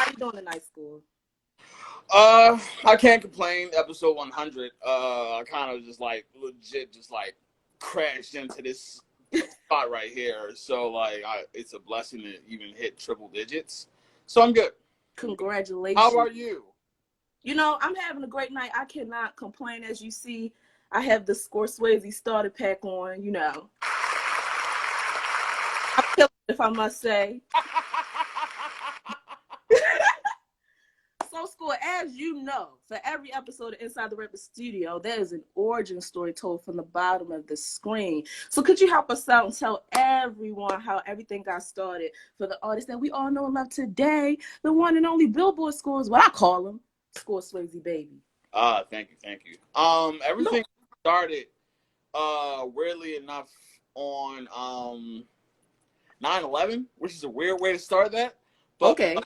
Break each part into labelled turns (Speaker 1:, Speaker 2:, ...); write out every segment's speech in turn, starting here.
Speaker 1: How you doing tonight, school?
Speaker 2: I can't complain. Episode 100. I kind of just like legit just like crashed into this spot right here. So like, it's a blessing to even hit triple digits. So I'm good. How
Speaker 1: Congratulations.
Speaker 2: about you?
Speaker 1: I'm having a great night. I cannot complain. As you see, I have the Score Swayze starter pack on. I'm killing it, if I must say. So, school, as you know, for every episode of Inside the Rapper Studio, there is an origin story told from the bottom of the screen. So, could you help us out and tell everyone how everything got started for the artist that we all know and love today, the one and only Billboard scores, what I call him, Score Swayze Baby.
Speaker 2: Thank you. Everything started, weirdly enough, on 9/11, which is a weird way to start that. But
Speaker 1: Okay.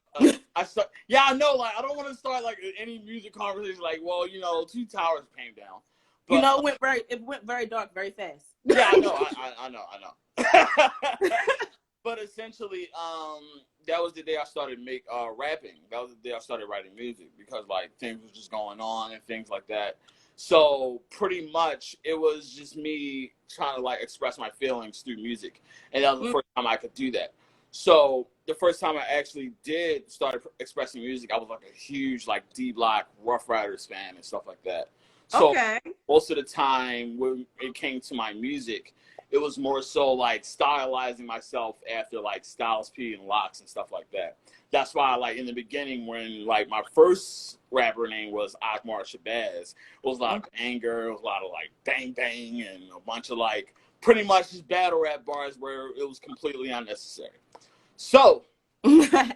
Speaker 2: yeah, I know. Like, I don't want to start like any music conversation. Like, well, two towers came down. But
Speaker 1: it went very dark very fast.
Speaker 2: yeah, I know. I know. But essentially, that was the day I started rapping. That was the day I started writing music because like things was just going on and things like that. So pretty much it was just me trying to like express my feelings through music, and that was the first time I could do that. So the first time I actually did start expressing music, I was like a huge like D Block, Rough Riders fan and stuff like that. So most of the time when it came to my music, it was more so like stylizing myself after like Styles P and Locks and stuff like that. That's why like in the beginning when like my first rapper name was Akmar Shabazz, it was a lot of anger, it was a lot of like bang bang and a bunch of like pretty much just battle rap bars where it was completely unnecessary. So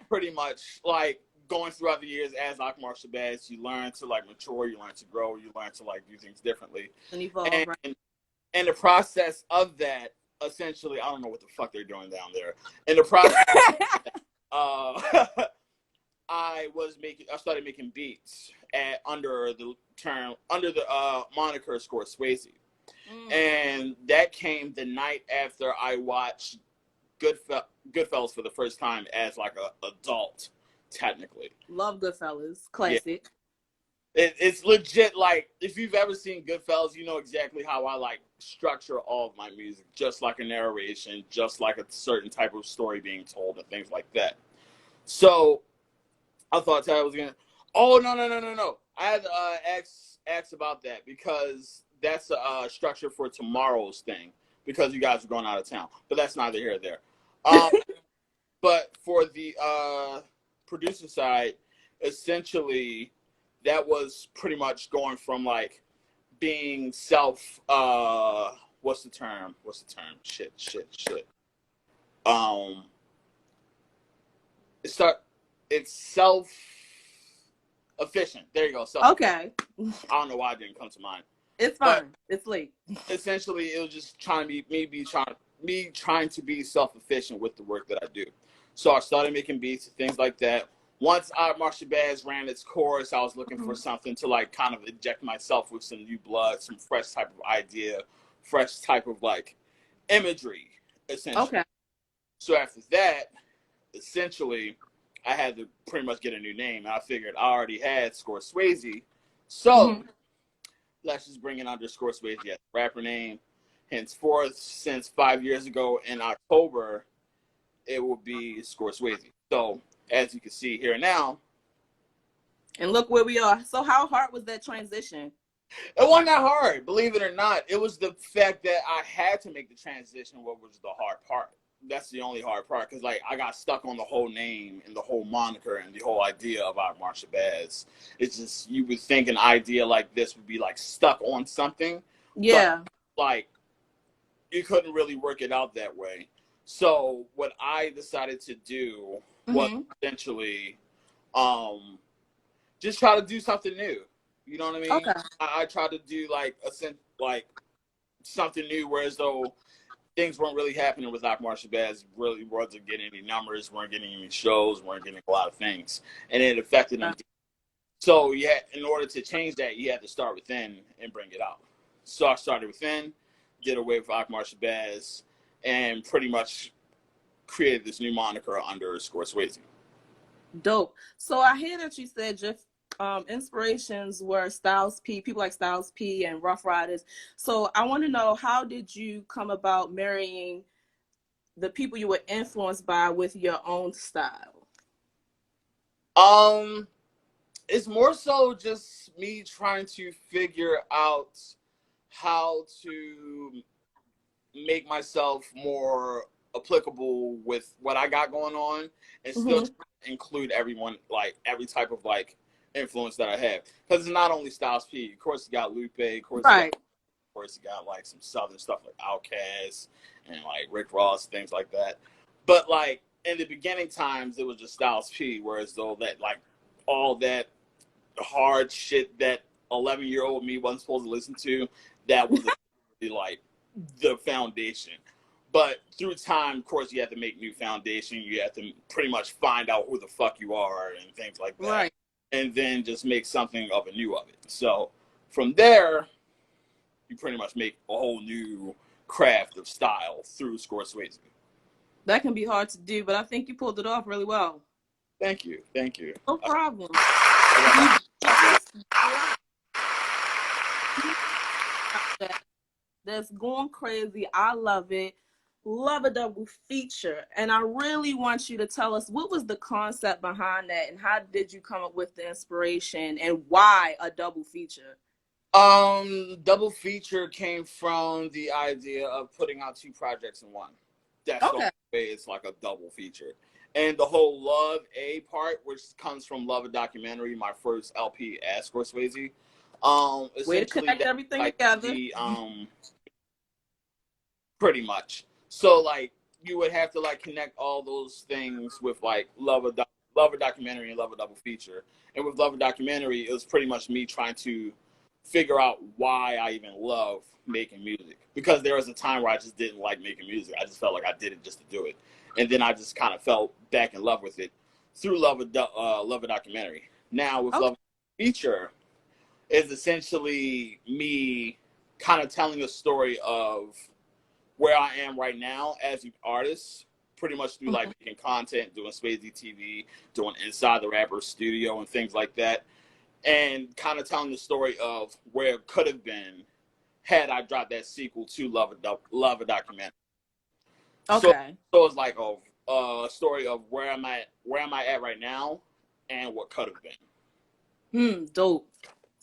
Speaker 2: pretty much like going throughout the years as Akmar Shabazz, you learn to like mature, you learn to grow, you learn to like do things differently.
Speaker 1: And evolve, right?
Speaker 2: And the process of that, essentially, I don't know what the fuck they're doing down there. In the process, I started making beats under the moniker Score Swayze, and that came the night after I watched Goodfellas for the first time as like a adult, technically.
Speaker 1: Love Goodfellas, classic.
Speaker 2: Yeah. It's legit. Like if you've ever seen Goodfellas, you know exactly how I like structure all of my music, just like a narration, just like a certain type of story being told, and things like that. So I thought Ty was gonna. Oh no! I had to ask about that because that's a structure for tomorrow's thing because you guys are going out of town. But that's neither here nor there. But for the producer side, essentially, that was pretty much going from like being what's the term? Shit. It's self efficient. There you go.
Speaker 1: Okay.
Speaker 2: I don't know why it didn't come to mind.
Speaker 1: It's fine. It's late.
Speaker 2: Essentially, it was just trying to be self efficient with the work that I do. So I started making beats and things like that. Once Marshall Bass ran its course, I was looking for something to like kind of inject myself with some new blood, some fresh type of idea, fresh type of like imagery, essentially. Okay. So after that, essentially, I had to pretty much get a new name. I figured I already had Score Swayze, so let's just bring it under Score Swayze as a rapper name. Henceforth, since 5 years ago in October, it will be Score Swayze. So as you can see here now.
Speaker 1: And look where we are. So how hard was that transition?
Speaker 2: It wasn't that hard, believe it or not. It was the fact that I had to make the transition, what was the hard part. That's the only hard part, because like I got stuck on the whole name and the whole moniker and the whole idea of Akmar Shabazz. It's just, you would think an idea like this would be like stuck on something.
Speaker 1: Yeah.
Speaker 2: But, like, you couldn't really work it out that way. So what I decided to do was essentially just try to do something new. You know what I mean?
Speaker 1: Okay.
Speaker 2: I tried to do like something new, whereas though things weren't really happening with Akmar Shabazz, really wasn't getting any numbers, weren't getting any shows, weren't getting a lot of things, and it affected them. So in order to change that, you had to start within and bring it out. So I started within, did away with Akmar Shabazz, and pretty much created this new moniker under Score Swayze.
Speaker 1: Dope. So I hear that you said your inspirations were Styles P, people like Styles P and Rough Riders. So I want to know, how did you come about marrying the people you were influenced by with your own style?
Speaker 2: Um, it's more so just me trying to figure out how to make myself more applicable with what I got going on, and still
Speaker 1: Mm-hmm.
Speaker 2: try to include everyone, like every type of like influence that I have. Because it's not only Styles P. Of course, you got Lupe. Of course,
Speaker 1: Right.
Speaker 2: you got like some southern stuff like Outkast and like Rick Ross, things like that. But like in the beginning times, it was just Styles P. Whereas though that like all that hard shit that 11-year-old me wasn't supposed to listen to, that was like the foundation. But through time, of course, you have to make new foundation. You have to pretty much find out who the fuck you are and things like that,
Speaker 1: Right.
Speaker 2: and then just make something of a new of it. So from there, you pretty much make a whole new craft of style through swayze.
Speaker 1: That can be hard to do, but I think you pulled it off really well.
Speaker 2: Thank you, thank you.
Speaker 1: No problem.
Speaker 2: I
Speaker 1: You
Speaker 2: got
Speaker 1: just dropped that. That's going crazy. I love it. Love a double feature. And I really want you to tell us, what was the concept behind that, and how did you come up with the inspiration, and why a double feature?
Speaker 2: Double feature came from the idea of putting out two projects in one. That's the only
Speaker 1: Okay.
Speaker 2: way it's like a double feature. And the whole Love A part, which comes from Love a Documentary, my first LP as Swayze.
Speaker 1: Way to
Speaker 2: Essentially
Speaker 1: connect
Speaker 2: that
Speaker 1: everything
Speaker 2: like
Speaker 1: together.
Speaker 2: the pretty much. So like you would have to like connect all those things with like Love a Documentary and Love a Double Feature. And with Love a Documentary, it was pretty much me trying to figure out why I even love making music. Because there was a time where I just didn't like making music. I just felt like I did it just to do it. And then I just kind of fell back in love with it through Love a Documentary. Now with
Speaker 1: Okay.
Speaker 2: Love a Feature is essentially me kind of telling a story of where I am right now as an artist, pretty much through like
Speaker 1: Mhm.
Speaker 2: making content, doing swayze TV, doing Inside the Rapper Studio and things like that, and kind of telling the story of where it could have been had I dropped that sequel to Love a Documentary. So,
Speaker 1: Okay.
Speaker 2: so it's like a story of where am I at right now, and what could have been.
Speaker 1: Dope.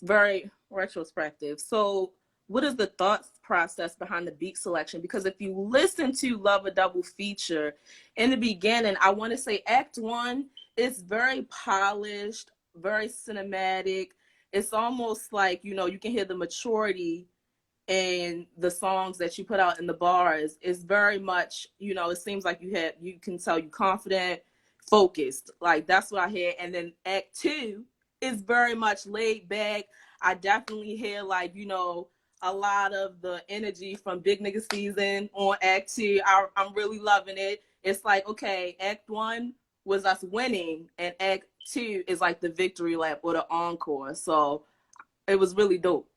Speaker 1: Very retrospective. So, what is the thought process behind the beat selection? Because if you listen to Love a Double Feature in the beginning, I want to say Act One is very polished, very cinematic. It's almost like, you can hear the maturity and the songs that you put out in the bars is very much, it seems like you can tell you confident, focused. Like that's what I hear. And then Act Two is very much laid back. I definitely hear like, a lot of the energy from Big Nigga Season on Act Two. I'm really loving it. It's like, okay, Act One was us winning, and Act Two is like the victory lap or the encore. So it was really dope.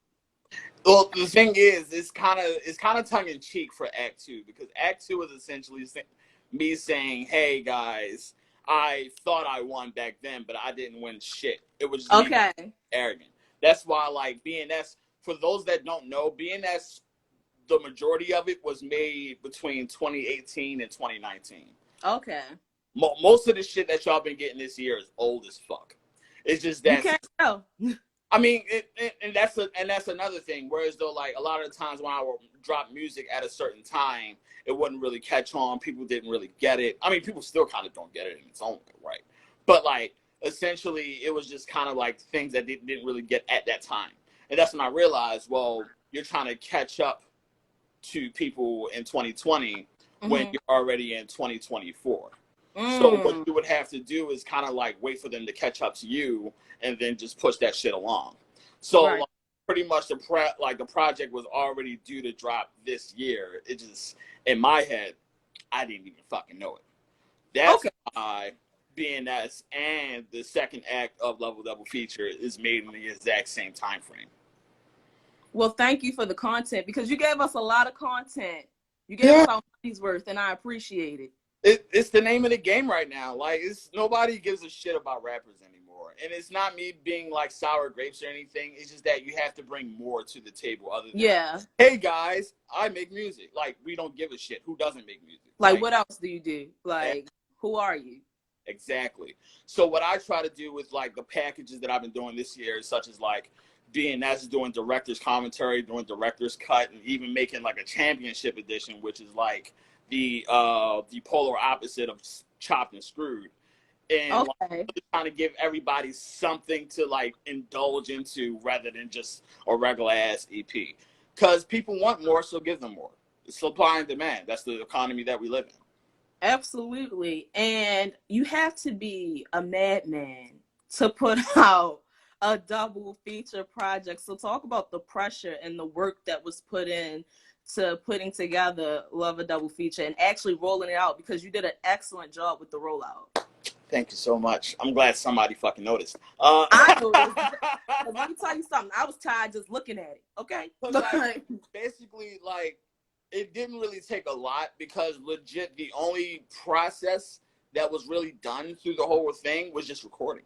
Speaker 2: Well, the thing is, it's kind of tongue in cheek for Act Two, because Act Two is essentially me saying, "Hey guys, I thought I won back then, but I didn't win shit. It was just me being
Speaker 1: Okay.
Speaker 2: arrogant." That's why, like BNS, for those that don't know, BNS, the majority of it was made between 2018 and 2019.
Speaker 1: Okay.
Speaker 2: Most of the shit that y'all been getting this year is old as fuck. It's just
Speaker 1: You
Speaker 2: that
Speaker 1: can't tell.
Speaker 2: I mean, and that's another thing. Whereas though, like a lot of the times when I would drop music at a certain time, it wouldn't really catch on. People didn't really get it. I mean, people still kind of don't get it in its own way, right? But like essentially, it was just kind of like things that didn't really get at that time. And that's when I realized, well, you're trying to catch up to people in 2020 when
Speaker 1: Mm-hmm.
Speaker 2: you're already in 2024. So what
Speaker 1: Mm.
Speaker 2: you would have to do is kind of like wait for them to catch up to you, and then just push that shit along. So
Speaker 1: Right.
Speaker 2: like, pretty much the project was already due to drop this year. It just in my head, I didn't even fucking know it. That's
Speaker 1: Okay.
Speaker 2: why BNS and the second act of Level Double Feature is made in the exact same time frame.
Speaker 1: Well, thank you for the content, because you gave us a lot of content. You gave
Speaker 2: Yeah.
Speaker 1: us our money's worth, and I appreciate it.
Speaker 2: It's the name of the game right now. Like, it's nobody gives a shit about rappers anymore, and it's not me being like sour grapes or anything. It's just that you have to bring more to the table other than,
Speaker 1: Yeah.
Speaker 2: hey guys, I make music. Like, we don't give a shit who doesn't make music.
Speaker 1: Like, what else do you do? Like, who are you?
Speaker 2: Exactly. So what I try to do with like the packages that I've been doing this year, such as like BNS doing director's commentary, doing director's cut, and even making like a championship edition, which is like the polar opposite of chopped and screwed. And
Speaker 1: Okay.
Speaker 2: like, trying to give everybody something to like indulge into rather than just a regular ass EP. Because people want more, so give them more. It's supply and demand. That's the economy that we live in.
Speaker 1: Absolutely. And you have to be a madman to put out a double feature project. So talk about the pressure and the work that was put in to putting together Love a Double Feature and actually rolling it out, because you did an excellent job with the rollout.
Speaker 2: Thank you so much. I'm glad somebody fucking noticed.
Speaker 1: I noticed. Let me tell you something. I was tired just looking at it. Okay.
Speaker 2: Like, basically, like, it didn't really take a lot because legit the only process that was really done through the whole thing was just recording.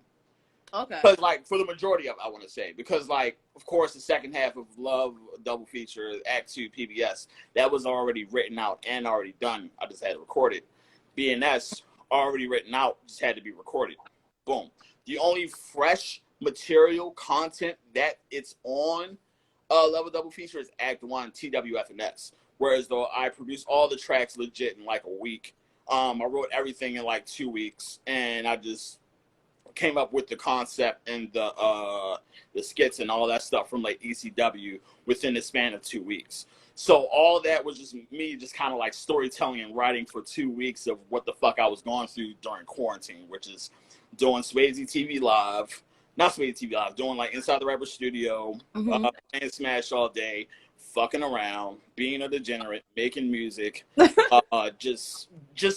Speaker 1: Okay.
Speaker 2: Because like for the majority of it, I want to say, because like of course the second half of Love Double Feature Act 2 PBS, that was already written out and already done. I just had to record it. BNS already written out, just had to be recorded. Boom. The only fresh material content that it's on Level Double Feature is Act 1 TWFNS. Whereas though I produced all the tracks legit in like a week. I wrote everything in like 2 weeks, and I just came up with the concept and the skits and all that stuff from like ECW within the span of 2 weeks. So all that was just me just kind of like storytelling and writing for 2 weeks of what the fuck I was going through during quarantine, which is doing Swayze TV Live, not Swayze TV Live, doing like Inside the Rapper Studio, playing Smash all day, fucking around, being a degenerate, making music, just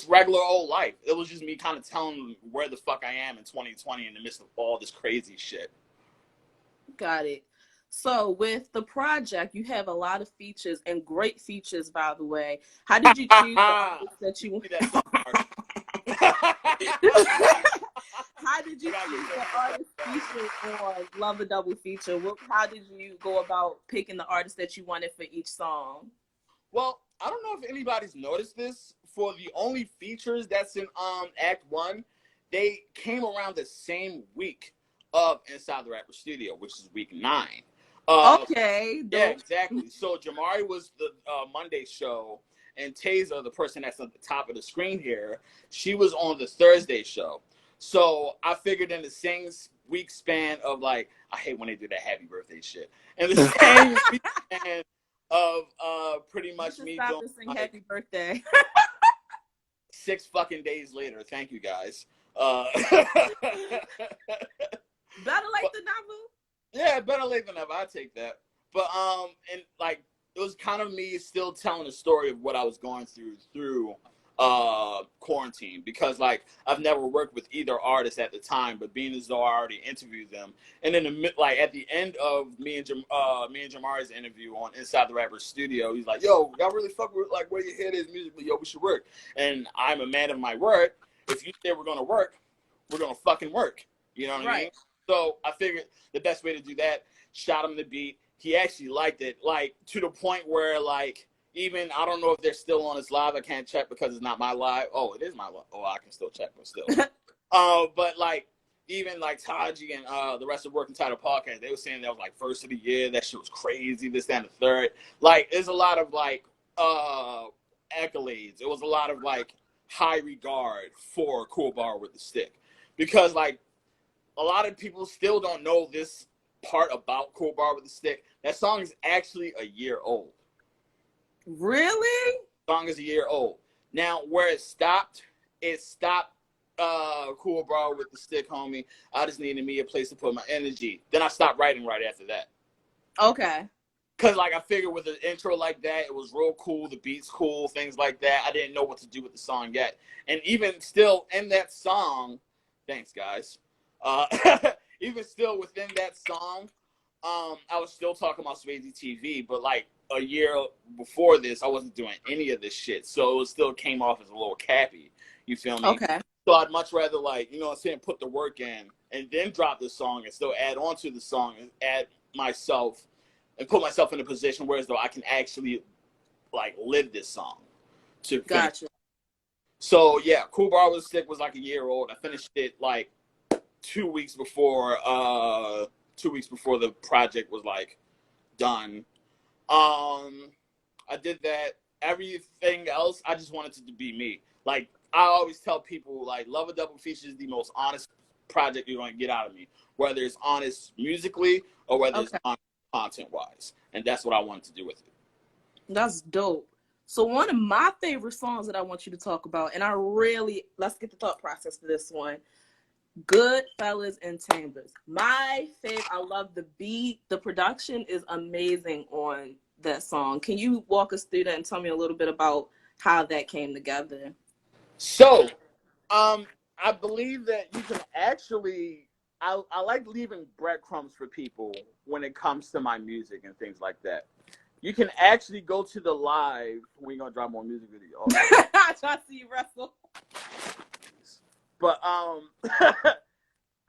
Speaker 2: regular old life. It was just me kind of telling them where the fuck I am in 2020 in the midst of all this crazy shit.
Speaker 1: Got it. So with the project, you have a lot of features, and great features, by the way. How did you choose the artists that you How did you choose the artist featured on Love a Double Feature? How did you go about picking the artists that you wanted for each song?
Speaker 2: Well, I don't know if anybody's noticed this. For the only features that's in Act 1, they came around the same week of Inside the Rapper Studio, which is week 9.
Speaker 1: Okay.
Speaker 2: Yeah, exactly. So Jamari was the Monday show, and Taser, the person that's at the top of the screen here, she was on the Thursday show. So I figured in the same week span of like, I hate when they do that happy birthday shit. And the same week span of pretty much me doing
Speaker 1: like, happy birthday
Speaker 2: 6 fucking days later. Thank you guys.
Speaker 1: Better late than never.
Speaker 2: Yeah, better late than never. I take that. But and like it was kind of me still telling the story of what I was going through quarantine, because like I've never worked with either artist at the time, but being as though I already interviewed them, and then like at the end of me and Jamari's interview on Inside the Rapper Studio, he's like, "Yo, y'all really fuck with like where your head is musically? Yo, we should work." And I'm a man of my word. If you say we're gonna work, we're gonna fucking work. You know what I mean? So I figured the best way to do that, shot him the beat. He actually liked it, like to the point where like even I don't know if they're still on this live. I can't check because it's not my live. Oh, it is my live. Oh, I can still check, but still. But like even like Taji and the rest of Working Title Podcast, they were saying that was like first of the year. That shit was crazy. This, that, and the third. Like there's a lot of like accolades. It was a lot of like high regard for Cool Bar with the Stick, because like a lot of people still don't know this part about Cool Bar with the Stick. That song is actually a year old.
Speaker 1: Really?
Speaker 2: The song is a year old. Now, where it stopped Cool Bar with the Stick, homie. I just needed me a place to put my energy. Then I stopped writing right after that.
Speaker 1: Okay.
Speaker 2: Because, like, I figured with an intro like that, it was real cool. The beat's cool, things like that. I didn't know what to do with the song yet. And even still in that song, thanks, guys. Even still within that song, I was still talking about Swayze TV, but like a year before this, I wasn't doing any of this shit, so it still came off as a little cappy. You feel me?
Speaker 1: Okay.
Speaker 2: So I'd much rather, like, you know what I'm saying, put the work in and then drop the song and still add on to the song and add myself and put myself in a position where as though I can actually like live this song to finish.
Speaker 1: Gotcha.
Speaker 2: So yeah, Cool Bar Was Sick was like a year old. I finished it like 2 weeks before 2 weeks before the project was like done. I did that. Everything else, I just wanted it to be me. Like I always tell people, like Love a Double Feature is the most honest project you're going to get out of me, whether it's honest musically or whether it's
Speaker 1: Okay.
Speaker 2: honest content wise, and that's what I wanted to do with it.
Speaker 1: That's dope. So one of my favorite songs that I want you to talk about, and let's get the thought process for this one. Goodfellas and Chambers. My favorite. I love the beat. The production is amazing on that song. Can you walk us through that and tell me a little bit about how that came together?
Speaker 2: So, I believe that you can actually. I like leaving breadcrumbs for people when it comes to my music and things like that. You can actually go to the live. We're gonna drop more music video.
Speaker 1: I try to see you wrestle.
Speaker 2: But I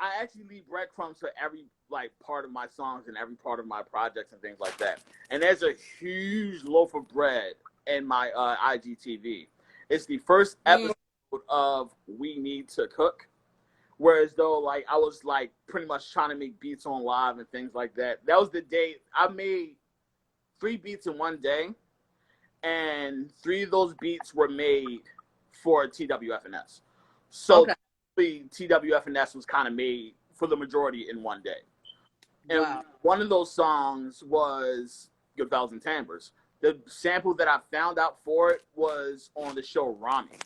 Speaker 2: actually leave breadcrumbs for every like part of my songs and every part of my projects and things like that. And there's a huge loaf of bread in my IGTV. It's the first episode of We Need to Cook. Whereas though like I was like pretty much trying to make beats on live and things like that. That was the day I made 3 beats in one day, and 3 of those beats were made for TWFNS. So
Speaker 1: Okay.
Speaker 2: TWFNS was kind of made for the majority in one day. And
Speaker 1: wow.
Speaker 2: One of those songs was Goodfellas and Timbers. The sample that I found out for it was on the show Rami.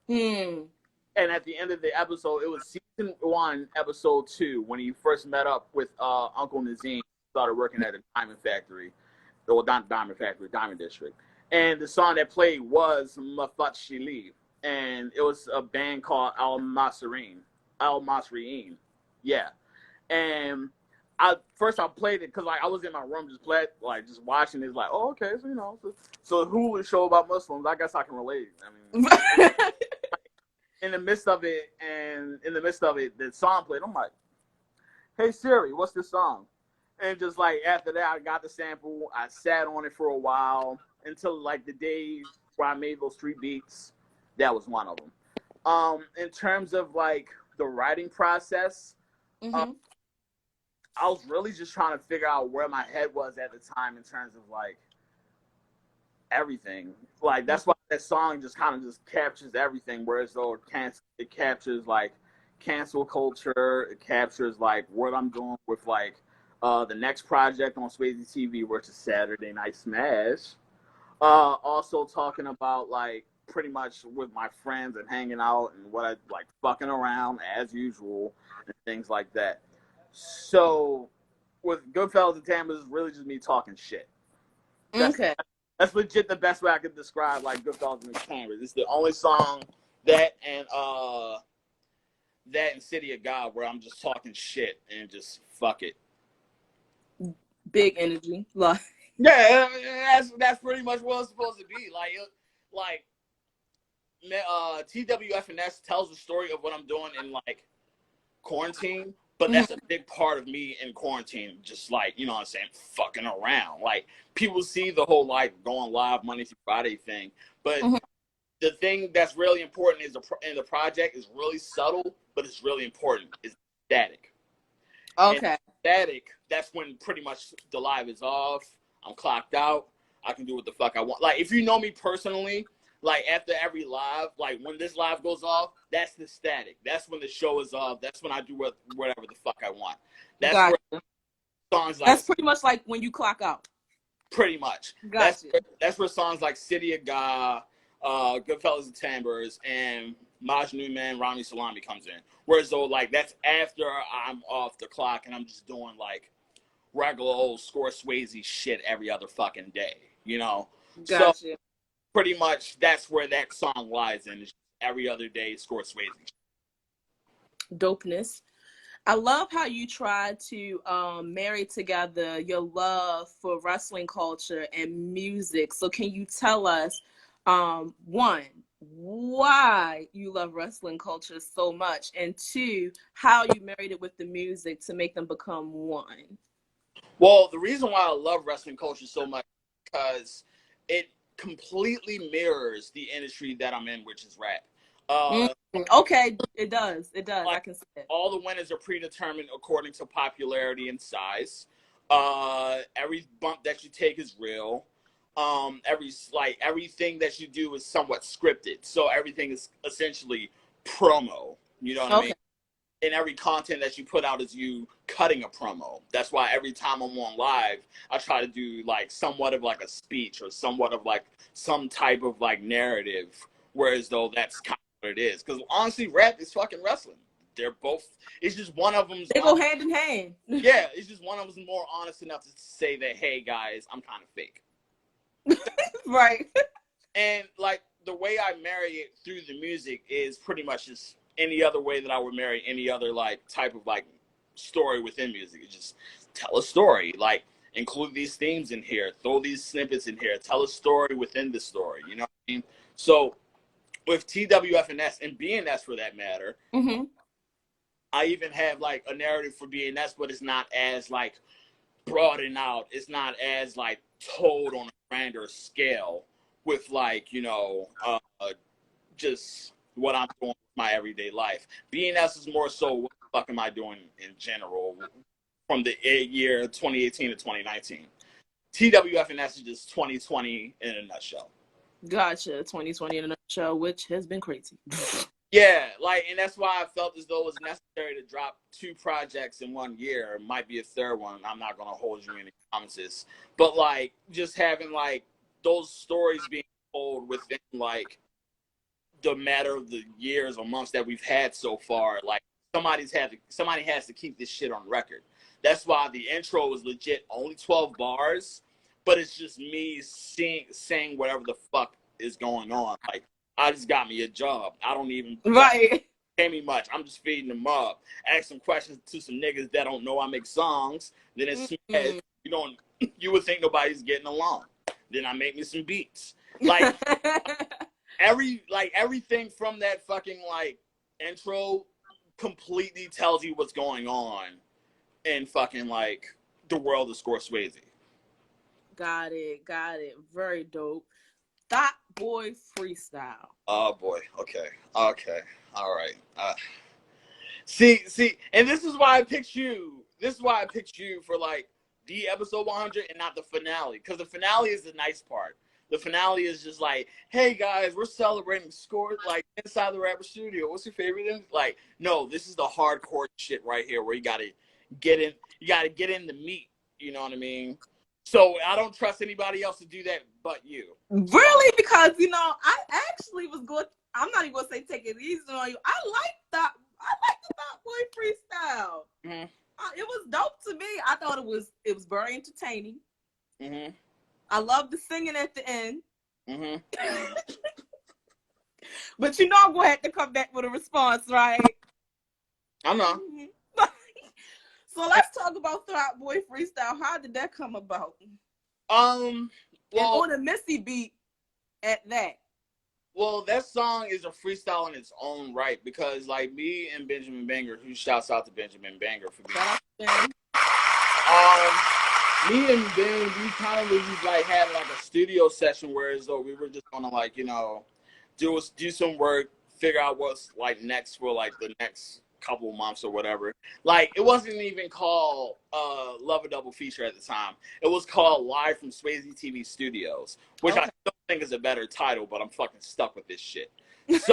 Speaker 2: And at the end of the episode, it was season 1, episode 2, when he first met up with Uncle Nazim, started working at a diamond factory. Well, not diamond factory, diamond district. And the song that played was Mafat Shilib. And it was a band called Al Masriin. Yeah. And I played it because like I was in my room just watching it, like, oh, okay, so you know, so Hulu show about Muslims, I guess I can relate. I mean, in the midst of it, the song played. I'm like, hey Siri, what's this song? And just like after that, I got the sample. I sat on it for a while until like the day where I made those 3 beats. That was one of them. In terms of like the writing process, I was really just trying to figure out where my head was at the time in terms of like everything. Like that's why that song just kind of just captures everything. Whereas though it captures like cancel culture, it captures like what I'm doing with like the next project on Swayze TV, which is Saturday Night Smash. Also talking about like pretty much with my friends and hanging out and what I like fucking around as usual and things like that. So with Goodfellas and Timbers, it's really just me talking shit. That's legit the best way I could describe like Goodfellas and Timbers. It's the only song that and City of God where I'm just talking shit and just fuck it.
Speaker 1: Big energy. Like
Speaker 2: yeah, that's pretty much what it's supposed to be. Like TWFNS tells the story of what I'm doing in like quarantine, but that's a big part of me in quarantine. Just like, you know what I'm saying, fucking around. Like people see the whole like going live Monday through Friday thing, but the thing that's really important is in the project is really subtle, but it's really important. Is static.
Speaker 1: Okay.
Speaker 2: And static. That's when pretty much the live is off. I'm clocked out. I can do what the fuck I want. Like if you know me personally, like after every live, like when this live goes off, that's the static. That's when the show is off. That's when I do whatever the fuck I want. That's where songs like
Speaker 1: that's pretty much like when you clock out.
Speaker 2: Pretty much.
Speaker 1: Gotcha.
Speaker 2: That's where songs like City of God, Goodfellas and Timbers, and Majnun Man, Rami Salami comes in. Whereas though like that's after I'm off the clock and I'm just doing like regular old score Swayze shit every other fucking day, you know?
Speaker 1: Gotcha.
Speaker 2: So pretty much that's where that song lies in. It's every other day score Swayze.
Speaker 1: Dopeness. I love how you try to marry together your love for wrestling culture and music. So can you tell us, one, why you love wrestling culture so much, and two, how you married it with the music to make them become one.
Speaker 2: Well, the reason why I love wrestling culture so much is because it completely mirrors the industry that I'm in, which is rap.
Speaker 1: Mm,
Speaker 2: Uh,
Speaker 1: okay, it does. It does.
Speaker 2: like
Speaker 1: I can see it.
Speaker 2: all the winners are predetermined according to popularity and size. Every bump that you take is real. Everything that you do is somewhat scripted, so everything is essentially promo. You know what I mean?
Speaker 1: Okay.
Speaker 2: And every content that you put out is you cutting a promo. That's why every time I'm on live, I try to do like somewhat of like a speech or somewhat of like some type of like narrative, whereas though that's kind of what it is. Because honestly, rap is fucking wrestling. They're both. It's just one of them's
Speaker 1: They
Speaker 2: on.
Speaker 1: go hand in hand.
Speaker 2: Yeah, it's just one of them's more honest enough to say that, hey guys, I'm kind of fake.
Speaker 1: Right.
Speaker 2: And like the way I marry it through the music is pretty much just any other way that I would marry any other like type of like story within music. You just tell a story, like include these themes in here, throw these snippets in here, tell a story within the story. You know what I mean? So with TWFNS and BNS for that matter,
Speaker 1: Mm-hmm.
Speaker 2: I even have like a narrative for BNS, but it's not as like broadened out. It's not as like told on a grander scale with like just what I'm doing with my everyday life. BNS is more so what the fuck am I doing in general from the year 2018 to 2019. TWFNS is just 2020 in a nutshell.
Speaker 1: Gotcha. 2020 in a nutshell, which has been crazy.
Speaker 2: Yeah, like, and that's why I felt as though it was necessary to drop 2 projects in 1 year. It might be a third one. I'm not gonna hold you any promises, but like just having like those stories being told within like the matter of the years or months that we've had so far, like somebody has to keep this shit on record. That's why the intro was legit only 12 bars, but it's just me saying whatever the fuck is going on. Like I just got me a job. I don't even
Speaker 1: Right.
Speaker 2: pay me much. I'm just feeding them up. Ask some questions to some niggas that don't know I make songs. Then it's
Speaker 1: Mm-hmm.
Speaker 2: you don't you would think nobody's getting along. Then I make me some beats. Like everything from that fucking like intro completely tells you what's going on in fucking like the world of Scorsese.
Speaker 1: Got it. Got it. Very dope. Thought Boy Freestyle.
Speaker 2: Oh boy. Okay. Okay. All right. See, and this is why I picked you. This is why I picked you for like the episode 100 and not the finale, because the finale is the nice part. The finale is just like, hey guys, we're celebrating score like inside the rapper studio. What's your favorite? Like, no, this is the hardcore shit right here where you gotta get in. You gotta get in the meat. You know what I mean? So I don't trust anybody else to do that but you.
Speaker 1: Really? Because I actually was going. I'm not even gonna say take it easy on you. I like that. I like the Thought Boy Freestyle.
Speaker 2: Mm-hmm.
Speaker 1: It was dope to me. I thought it was very entertaining.
Speaker 2: Mm-hmm.
Speaker 1: I love the singing at the end.
Speaker 2: Mm-hmm.
Speaker 1: But I'm gonna have to come back with a response, right?
Speaker 2: I'm not.
Speaker 1: So let's talk about Thought Boy Freestyle. How did that come about?
Speaker 2: Um.
Speaker 1: And
Speaker 2: Well,
Speaker 1: on a Missy beat at that.
Speaker 2: Well, that song is a freestyle in its own right because, like, me and Benjamin Banger, who shouts out to Benjamin Banger for being,
Speaker 1: Shout out to Ben.
Speaker 2: me and Ben, we kind of was like had like a studio session where as though we were just gonna like do some work, figure out what's like next for like the next couple of months or whatever. Like, it wasn't even called Love a Double Feature at the time. It was called Live from Swayze TV Studios, which I don't think is a better title, but I'm fucking stuck with this shit. So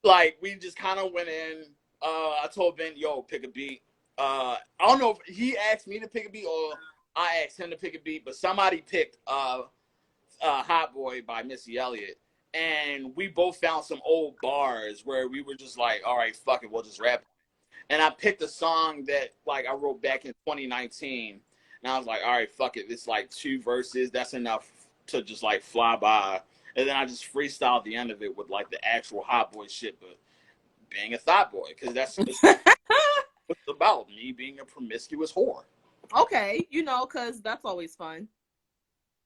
Speaker 2: like we just kind of went in. I told Ben, yo, pick a beat. I don't know if he asked me to pick a beat or I asked him to pick a beat, but somebody picked Hot Boy by Missy Elliott. And we both found some old bars where we were just like, all right, fuck it, we'll just rap. And I picked a song that like I wrote back in 2019. And I was like, all right, fuck it. It's like 2 verses. That's enough to just like fly by. And then I just freestyled the end of it with like the actual Hot Boy shit, but being a thought boy, because that's what it's about, me being a promiscuous whore.
Speaker 1: Okay, because that's always fun.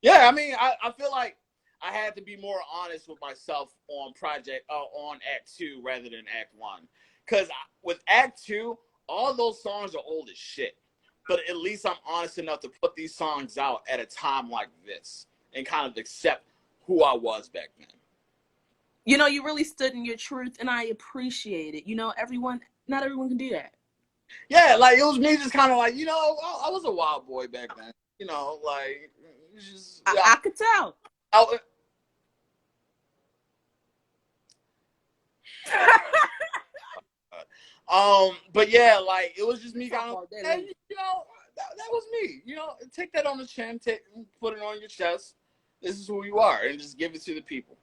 Speaker 2: Yeah, I mean, I feel like I had to be more honest with myself on on Act 2 rather than Act 1. Because with Act 2, all those songs are old as shit. But at least I'm honest enough to put these songs out at a time like this and kind of accept who I was back then.
Speaker 1: You know, you really stood in your truth, and I appreciate it. You know, not everyone can do that.
Speaker 2: Yeah, like it was me just kind of like, I was a wild boy back then. Like, just, yeah,
Speaker 1: I could tell.
Speaker 2: I, but yeah, like it was just me kind of, hey, that was me. Take that on the chin, put it on your chest. This is who you are, and just give it to the people.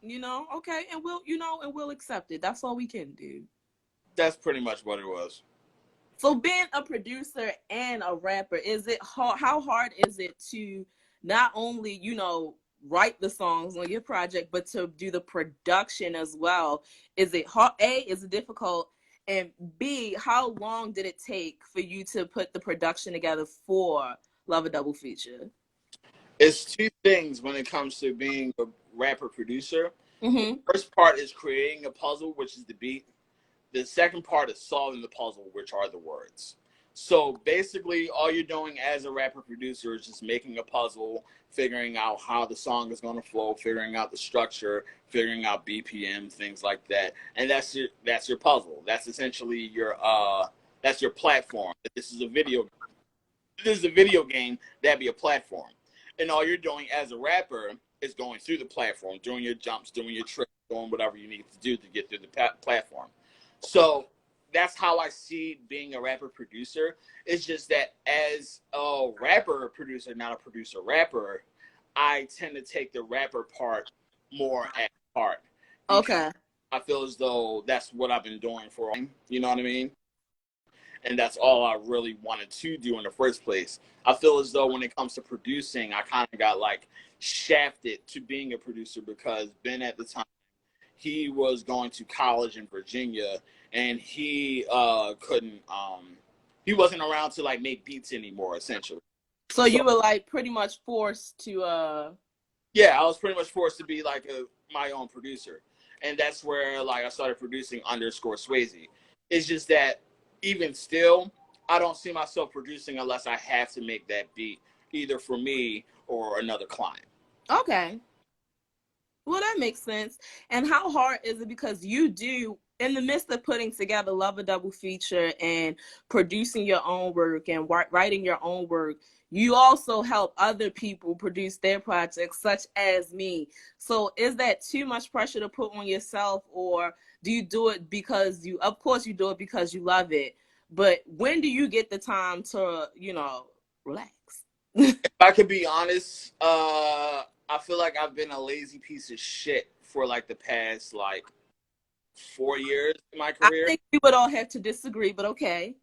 Speaker 1: Okay, and we'll accept it. That's all we can do.
Speaker 2: That's pretty much what it was.
Speaker 1: So being a producer and a rapper, is it hard? How hard is it to not only, write the songs on your project, but to do the production as well? Is it hard? A, is it difficult? And B, how long did it take for you to put the production together for Love a Double Feature?
Speaker 2: It's two things when it comes to being a rapper producer.
Speaker 1: Mm-hmm.
Speaker 2: The first part is creating a puzzle, which is the beat. The second part is solving the puzzle, which are the words. So basically, all you're doing as a rapper producer is just making a puzzle, figuring out how the song is going to flow, figuring out the structure, figuring out BPM, things like that. And that's your puzzle. That's essentially your platform. This is a video. This is a video game. That'd be a platform. And all you're doing as a rapper is going through the platform, doing your jumps, doing your tricks, doing whatever you need to do to get through the platform. So that's how I see being a rapper producer. It's just that as a rapper producer, not a producer rapper, I tend to take the rapper part more at heart.
Speaker 1: Okay.
Speaker 2: I feel as though that's what I've been doing for, you know what I mean? And that's all I really wanted to do in the first place. I feel as though when it comes to producing, I kind of got like shafted to being a producer because Ben at the time, he was going to college in Virginia and he couldn't he wasn't around to like make beats anymore essentially.
Speaker 1: So you were like pretty much forced to
Speaker 2: Yeah, I was pretty much forced to be like my own producer. And that's where like I started producing underscore swayze. It's just that even still, I don't see myself producing unless I have to make that beat either for me or another client.
Speaker 1: Okay. Well, that makes sense. And how hard is it? Because you do, in the midst of putting together Love a Double Feature and producing your own work and writing your own work, you also help other people produce their projects, such as me. So is that too much pressure to put on yourself, or do you do it because of course, you do it because you love it? But when do you get the time to, relax?
Speaker 2: If I could be honest, I feel like I've been a lazy piece of shit for like the past like 4 years in my
Speaker 1: I
Speaker 2: career.
Speaker 1: think we would all have to disagree, but okay.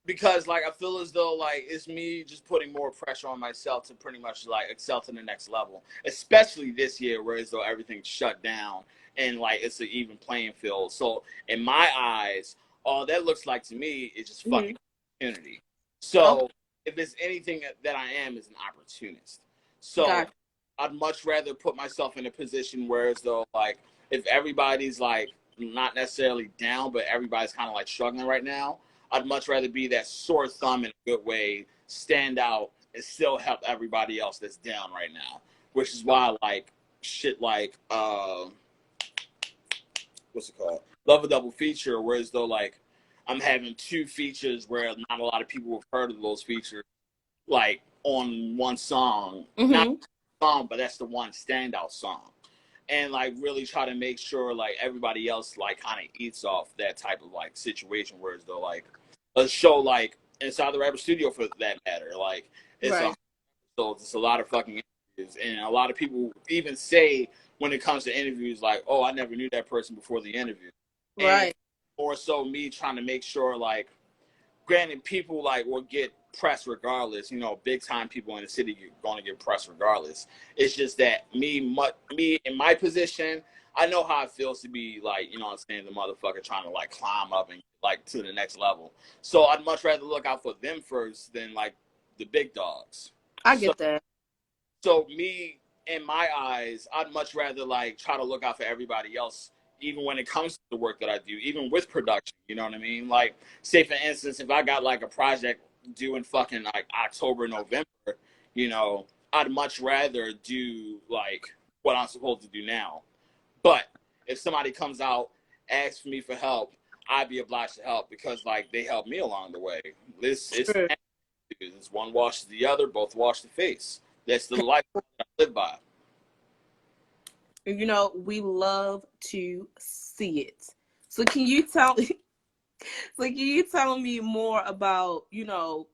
Speaker 2: Because like I feel as though like it's me just putting more pressure on myself to pretty much like excel to the next level, especially this year where as though everything's shut down and like it's an even playing field. So in my eyes, all that looks like to me is just fucking opportunity.
Speaker 1: Okay.
Speaker 2: So if it's anything that I am is an opportunist. So I'd much rather put myself in a position where as though like if everybody's like not necessarily down, but everybody's kind of like struggling right now, I'd much rather be that sore thumb in a good way, stand out, and still help everybody else that's down right now. Which is why I like shit like what's it called? Love a Double Feature, whereas though like I'm having two features where not a lot of people have heard of those features, like on one song.
Speaker 1: Mm-hmm.
Speaker 2: Not song, but that's the one standout song. And like really try to make sure like everybody else like kind of eats off that type of like situation, whereas though like a show like Inside the Rapper Studio for that matter, like it's
Speaker 1: Right.
Speaker 2: it's a lot of fucking interviews, and a lot of people even say when it comes to interviews like, oh, I never knew that person before the interview.
Speaker 1: Right.
Speaker 2: And more so me trying to make sure like granted people like will get press regardless, big time people in the city are going to get press regardless. It's just that me in my position, I know how it feels to be like, what I'm saying, the motherfucker trying to like climb up and like to the next level. So I'd much rather look out for them first than like the big dogs.
Speaker 1: I get that.
Speaker 2: So me in my eyes, I'd much rather like try to look out for everybody else, even when it comes to the work that I do, even with production. You know what I mean? Like, say for instance, if I got like a project due in fucking like October, November, you know, I'd much rather do like what I'm supposed to do now. But if somebody comes out, asks me for help, I'd be obliged to help because like they helped me along the way.
Speaker 1: True.
Speaker 2: It's one washes the other, both wash the face. That's the life I live by.
Speaker 1: You know, we love to see it. So can you tell me so can you tell me more about, you know,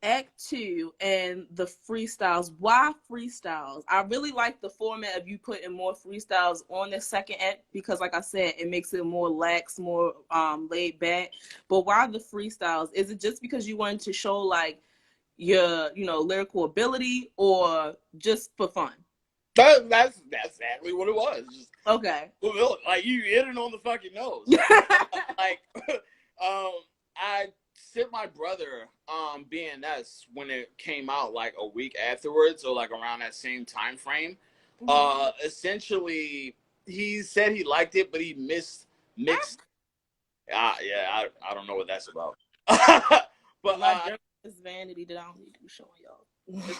Speaker 1: Act Two and the freestyles? Why freestyles? I really like the format of you putting more freestyles on the second act because, like I said, it makes it more lax, more laid back. But why the freestyles? Is it just because you wanted to show like your, you know, lyrical ability, or just for fun?
Speaker 2: That's exactly what it was. Just,
Speaker 1: Okay.
Speaker 2: like you hit it on the fucking nose. Like, I sent my brother BNS when it came out like a week afterwards, or like around that same time frame. Essentially, he said he liked it, but he mixed. Yeah, I don't know what that's about. But
Speaker 1: My journalist vanity that I don't need to be showing y'all.
Speaker 2: it's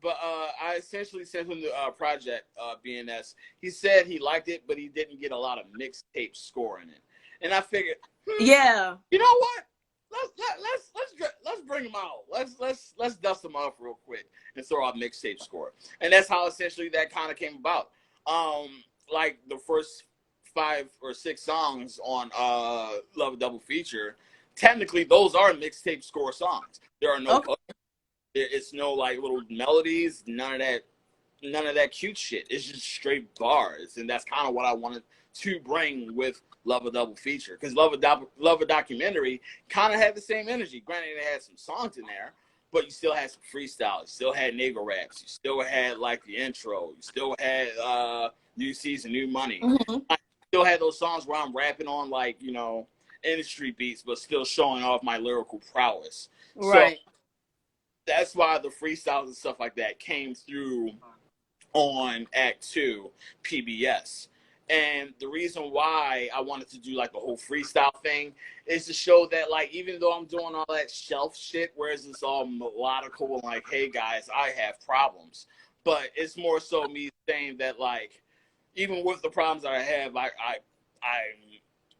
Speaker 2: but I essentially sent him the project BNS. He said he liked it, but he didn't get a lot of mixtape score in it. And I figured,
Speaker 1: Yeah.
Speaker 2: you know what? Let's bring him out. Let's dust him off real quick and throw out mixtape score. And that's how essentially that kind of came about. Like the first 5 or 6 songs on Love a Double Feature, technically those are mixtape score songs. There are no it's no like little melodies, none of that cute shit. It's just straight bars, and that's kind of what I wanted to bring with Love a Double Feature, because Love a Documentary kind of had the same energy. Granted, it had some songs in there, but you still had some freestyle. You still had nigga raps. You still had like the intro. You still had New Season, New Money. I still had those songs where I'm rapping on like, you know, industry beats, but still showing off my lyrical prowess.
Speaker 1: Right.
Speaker 2: So that's why the freestyles and stuff like that came through on Act 2 PBS. And the reason why I wanted to do like the whole freestyle thing is to show that, like, even though I'm doing all that shelf shit, whereas it's all melodical and like, hey guys, I have problems, but it's more so me saying that, like, even with the problems that I have,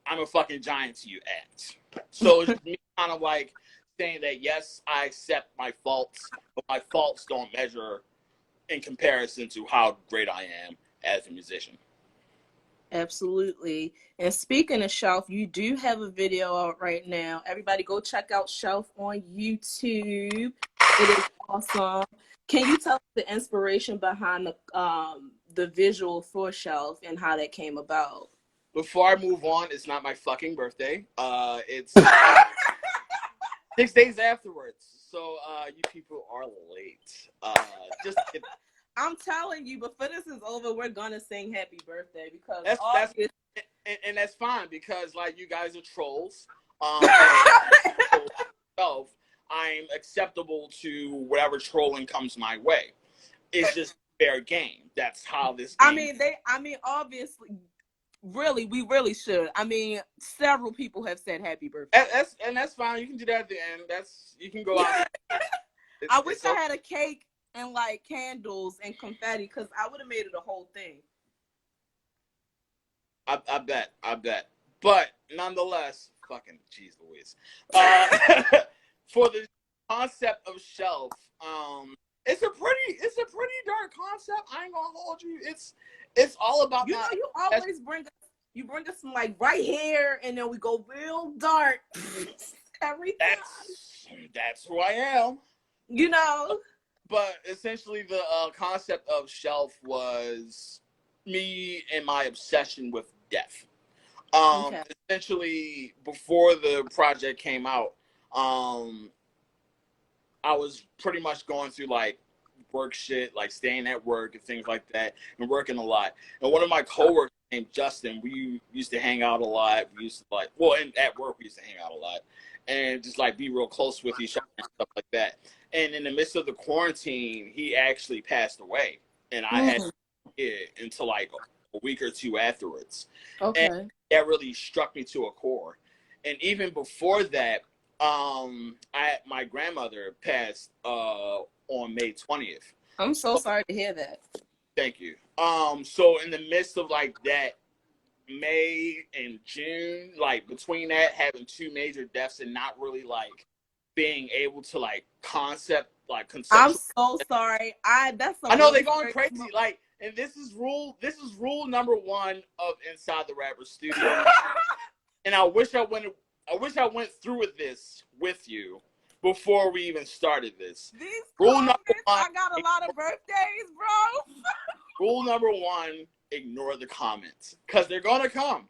Speaker 2: I'm a fucking giant to you act. So it's me kind of like saying that yes, I accept my faults, but my faults don't measure in comparison to how great I am as a musician.
Speaker 1: Absolutely. And speaking of Shelf, you do have a video out right now. Everybody go check out Shelf on YouTube. It is awesome. Can you tell us the inspiration behind the visual for Shelf and how that came about?
Speaker 2: Before I move on, it's not my fucking birthday. It's 6 days afterwards. So you people are late. Just
Speaker 1: I'm telling you, before this is over, we're gonna sing happy birthday because
Speaker 2: and that's fine because like you guys are trolls. I'm acceptable to whatever trolling comes my way. It's just fair game. That's how this game.
Speaker 1: I mean, obviously, really, we really should. I mean, several people have said happy birthday.
Speaker 2: That's fine. You can do that at the end. You can go out.
Speaker 1: I wish I had a cake and like candles and confetti because I would have made it a whole thing.
Speaker 2: I bet. But nonetheless, fucking jeez Louise. For the concept of Shelf, it's a pretty dark concept. I ain't gonna hold you. It's all about,
Speaker 1: you know, you always bring us some like right here, and then we go real dark every time.
Speaker 2: That's who I am.
Speaker 1: You know.
Speaker 2: But essentially, the concept of Shelf was me and my obsession with death.
Speaker 1: Okay.
Speaker 2: Essentially, before the project came out, I was pretty much going through like work shit, like staying at work and things like that, and working a lot. And one of my coworkers named Justin, we used to hang out a lot. We used to and at work we used to hang out a lot, and just like be real close with each other and stuff like that. And in the midst of the quarantine, he actually passed away, and I had it until like a week or two afterwards.
Speaker 1: Okay.
Speaker 2: And that really struck me to a core. And even before that, my grandmother passed on May 20th.
Speaker 1: I'm so sorry to hear that.
Speaker 2: Thank you. So in the midst of like that May and June, like between that, having two major deaths and not really like being able to like conceptual.
Speaker 1: I'm so sorry. I
Speaker 2: know they're going crazy. Like, and this is rule number one of Inside the Rapper Studio. And I wish I went through with this with you before we even started this.
Speaker 1: These rule number one, I got a lot of birthdays, bro.
Speaker 2: Rule number one, ignore the comments. Because they're gonna come.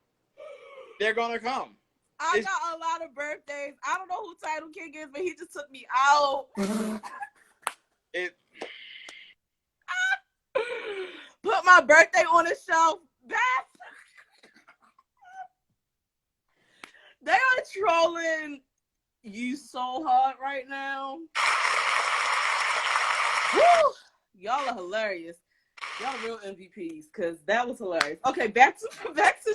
Speaker 2: They're gonna come.
Speaker 1: I got a lot of birthdays. I don't know who Title King is, but he just took me out. Put my birthday on the shelf. They are trolling you so hard right now. Woo! Y'all are hilarious. Y'all are real MVPs, because that was hilarious. Okay, back to show.
Speaker 2: Back to the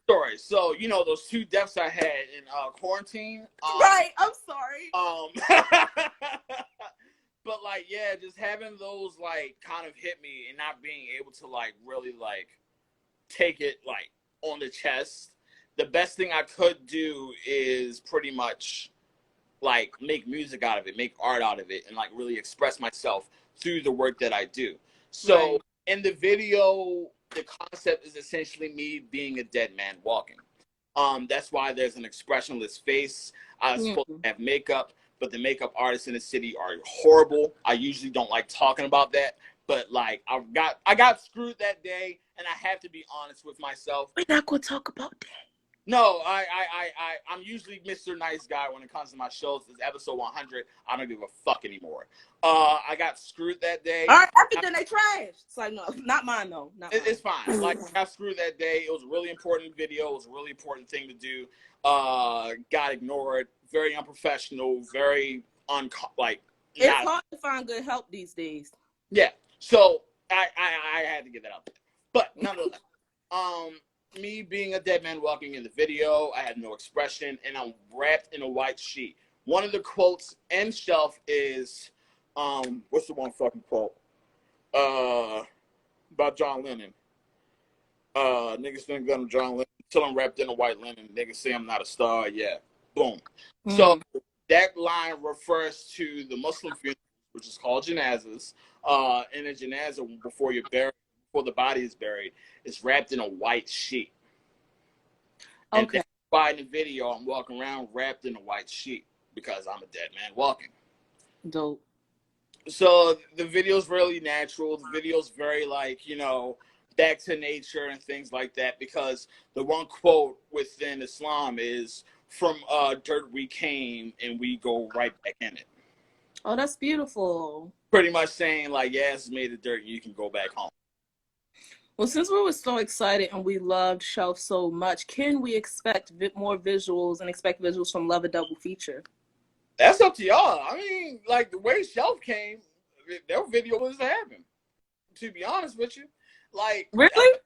Speaker 2: story. So, you know, those two deaths I had in quarantine.
Speaker 1: Right, I'm sorry.
Speaker 2: But like, yeah, just having those like kind of hit me and not being able to like really like take it like on the chest. The best thing I could do is pretty much like make music out of it, make art out of it, and like really express myself through the work that I do. So in the video, the concept is essentially me being a dead man walking. That's why there's an expressionless face. I was supposed to have makeup, but the makeup artists in the city are horrible. I usually don't like talking about that, but like I got screwed that day, and I have to be honest with myself.
Speaker 1: We're not gonna talk about that.
Speaker 2: No, I'm usually Mr. Nice Guy when it comes to my shows. This episode 100, I don't give a fuck anymore. I got screwed that day.
Speaker 1: All right, after then they trashed. It's like, no, not mine though.
Speaker 2: It's fine. Like, I got screwed that day. It was a really important video. It was a really important thing to do. Got ignored. Very unprofessional. Very
Speaker 1: It's hard to find good help these days.
Speaker 2: Yeah. So I had to get that out there. But nonetheless, me being a dead man walking in the video, I had no expression, and I'm wrapped in a white sheet. One of the quotes in Shelf is, what's the one fucking quote? About John Lennon. Niggas think that I'm John Lennon until I'm wrapped in a white linen. Niggas say I'm not a star. Yeah. Boom. So that line refers to the Muslim funeral, which is called janazas. In a janaza, before the body is buried, it's wrapped in a white sheet. Okay. And that's why in the video I'm walking around wrapped in a white sheet, because I'm a dead man walking.
Speaker 1: Dope.
Speaker 2: So the video's really natural. The video's very like, you know, back to nature and things like that, because the one quote within Islam is, from dirt we came and we go right back in it.
Speaker 1: Oh, that's beautiful.
Speaker 2: Pretty much saying like, yeah, it's made of dirt and you can go back home.
Speaker 1: Well, since we were so excited and we loved Shelf so much, can we expect more visuals and expect visuals from Love a Double Feature?
Speaker 2: That's up to y'all. I mean, like, the way Shelf came, their video was to happen. To be honest with you. Like,
Speaker 1: really?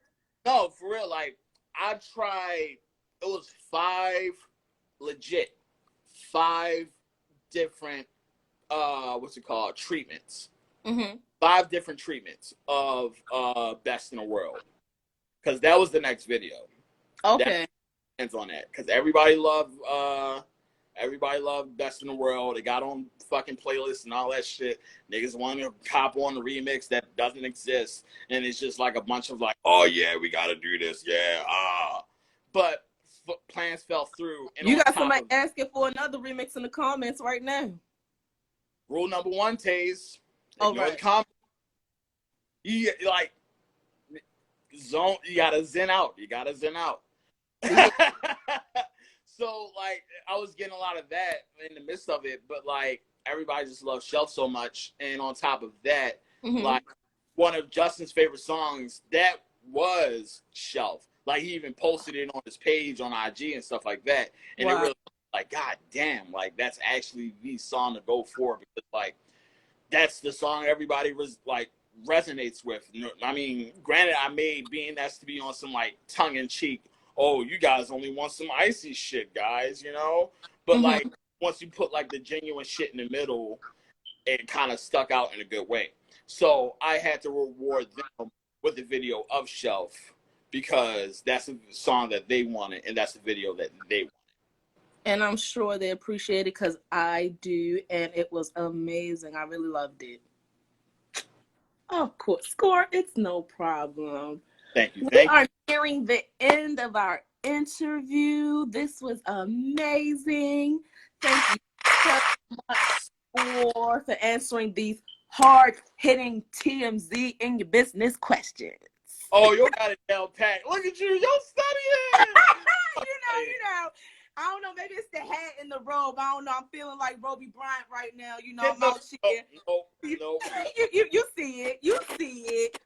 Speaker 2: No, for real. Like, I tried, it was 5 different, treatments. 5 different treatments of Best in the World, because that was the next video.
Speaker 1: Okay.
Speaker 2: Depends on that, because everybody loved Best in the World. It got on fucking playlists and all that shit. Niggas want to cop on the remix that doesn't exist, and it's just like a bunch of like, oh yeah, we gotta do this, yeah, but plans fell through. And
Speaker 1: you got somebody asking for another remix in the comments right now.
Speaker 2: Rule number 1, Taze.
Speaker 1: Ignore the
Speaker 2: comments. You like zone. You gotta zen out. So like, I was getting a lot of that in the midst of it, but like, everybody just loves Shelf so much, and on top of that, like, one of Justin's favorite songs, that was Shelf. Like, he even posted it on his page on IG and stuff like that, and it really, like, god damn, like, that's actually the song to go for, because like, that's the song everybody was like resonates with. I mean, granted, I may being that's to be on some like tongue in cheek. Oh, you guys only want some icy shit, guys, you know. But
Speaker 1: Mm-hmm.
Speaker 2: like once you put like the genuine shit in the middle, it kind of stuck out in a good way. So I had to reward them with the video of Shelf because that's a song that they wanted and that's the video that they wanted.
Speaker 1: And I'm sure they appreciate it because I do, and it was amazing. I really loved it. Of course, Score, it's no problem.
Speaker 2: Thank you.
Speaker 1: We
Speaker 2: Thank
Speaker 1: are nearing the end of our interview. This was amazing. Thank you so much for answering these hard-hitting TMZ in your business questions.
Speaker 2: Oh, you got it down pat. Look at you. You're studying.
Speaker 1: you know. I don't know. Maybe it's the hat and the robe. I don't know. I'm feeling like Roby Bryant right now. You know, I'm out here.
Speaker 2: No.
Speaker 1: You see it. You see it.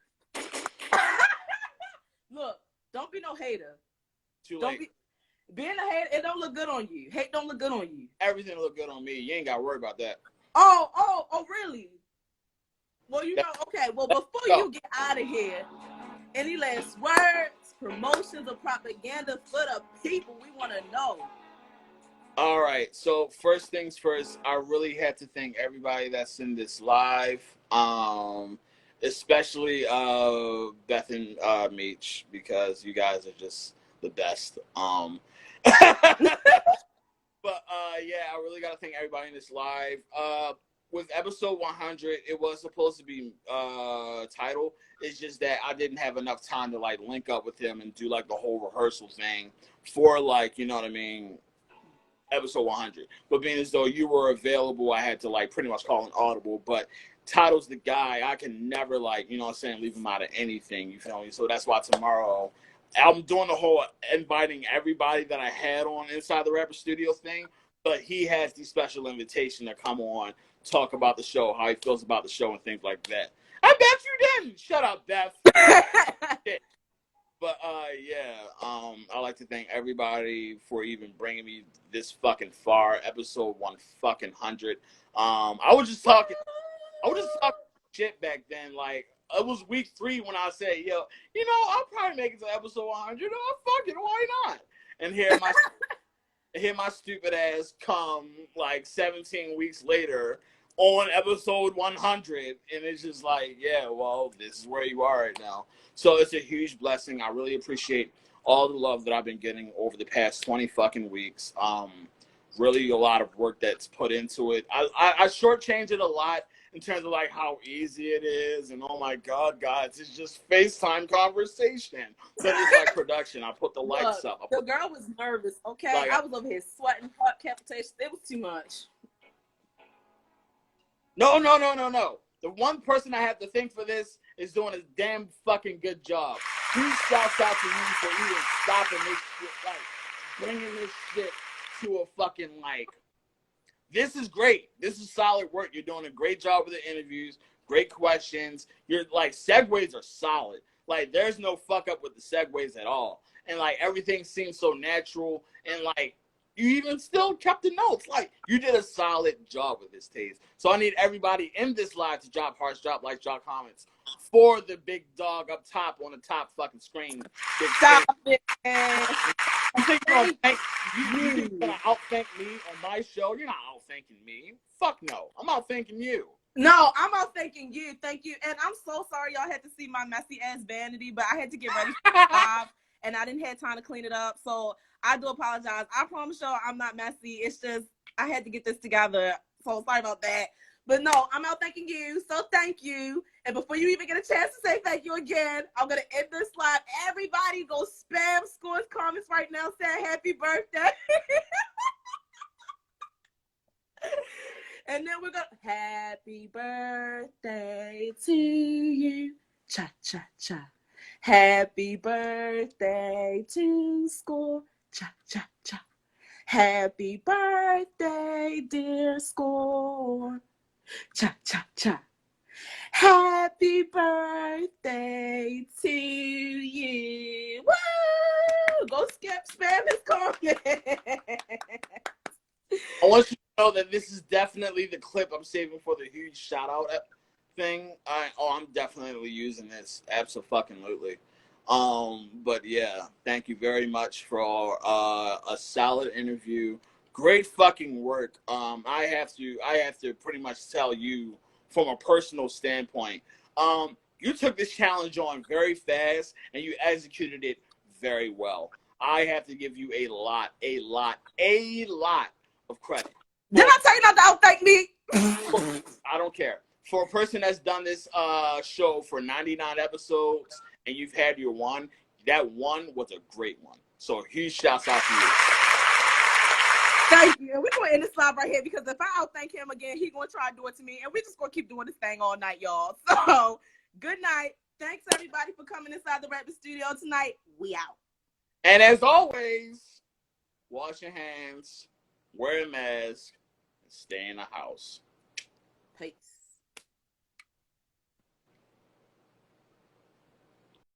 Speaker 1: Look, don't be no hater.
Speaker 2: Too
Speaker 1: Don't
Speaker 2: late.
Speaker 1: Being a hater, it don't look good on you. Hate don't look good on you.
Speaker 2: Everything look good on me. You ain't got to worry about that.
Speaker 1: Oh, really? Well, you know, okay. Well, before you get out of here, any last words, promotions, or propaganda for the people? We want to know.
Speaker 2: All right. So first things first, I really had to thank everybody that's in this live. Especially Beth and Meech, because you guys are just the best. But yeah, I really gotta thank everybody in this live. With episode 100, it was supposed to be title. It's just that I didn't have enough time to like link up with him and do like the whole rehearsal thing for like, you know what I mean, episode 100. But being as though you were available, I had to like pretty much call an audible. But Title's the guy. I can never like, you know what I'm saying, leave him out of anything. You feel me? So that's why tomorrow I'm doing the whole inviting everybody that I had on Inside the Rapper Studio thing. But he has the special invitation to come on, talk about the show, how he feels about the show, and things like that. I bet you didn't. Shut up, Beth. But yeah, I like to thank everybody for even bringing me this fucking far. Episode 100. I was just talking shit back then. Like it was week 3 when I said, yo, you know, I'll probably make it to episode 100. Oh, fuck it, why not? And here my stupid ass come like 17 weeks later on episode 100, and it's just like, yeah, well, this is where you are right now. So it's a huge blessing. I really appreciate all the love that I've been getting over the past 20 fucking weeks. Really a lot of work that's put into it. I shortchange it a lot in terms of like how easy it is, and oh my god, guys, it's just FaceTime conversation. But it's like production. I put the lights up.
Speaker 1: The girl was nervous, okay?
Speaker 2: Like,
Speaker 1: I was over here sweating, heart palpitations. It was too much.
Speaker 2: No. The one person I have to thank for this is doing a damn fucking good job. Huge shouts out to you for even stopping this shit, like bringing this shit to a fucking like. This is great. This is solid work. You're doing a great job with the interviews. Great questions. Your like segues are solid. Like there's no fuck up with the segues at all. And like everything seems so natural. And like you even still kept the notes. Like you did a solid job with this, Taze. So I need everybody in this live to drop hearts, drop likes, drop comments for the big dog up top on the top fucking screen.
Speaker 1: Stop it.
Speaker 2: You think you're gonna outthank me on my show? You're not outthanking me. Fuck no. I'm outthanking you.
Speaker 1: No, I'm out thanking you. Thank you. And I'm so sorry y'all had to see my messy ass vanity, but I had to get ready for the live and I didn't have time to clean it up. So I do apologize. I promise y'all I'm not messy. It's just I had to get this together. So sorry about that. But no, I'm out thanking you. So thank you. And before you even get a chance to say thank you again, I'm going to end this live. Everybody go spam Score's comments right now saying happy birthday. And then we're going to happy birthday to you. Cha, cha, cha. Happy birthday to Score. Cha, cha, cha. Happy birthday, dear Score. Cha, cha, cha. Happy birthday to you. Woo! Go skip spam his comment.
Speaker 2: I want you to know that this is definitely the clip I'm saving for the huge shout out thing. I'm definitely using this. Absolutely. But yeah, thank you very much for a solid interview. Great fucking work. I have to pretty much tell you from a personal standpoint. You took this challenge on very fast and you executed it very well. I have to give you a lot of credit.
Speaker 1: Did I tell you not to outthank me?
Speaker 2: I don't care. For a person that's done this show for 99 episodes and you've had your one, that one was a great one. So huge shouts out to you.
Speaker 1: Thank you. And we're going to end this live right here because if I outthank him again, he's going to try to do it to me. And we're just going to keep doing this thing all night, y'all. So good night. Thanks, everybody, for coming inside the Rapper Studio tonight. We out.
Speaker 2: And as always, wash your hands, wear a mask, and stay in the house.
Speaker 1: Peace.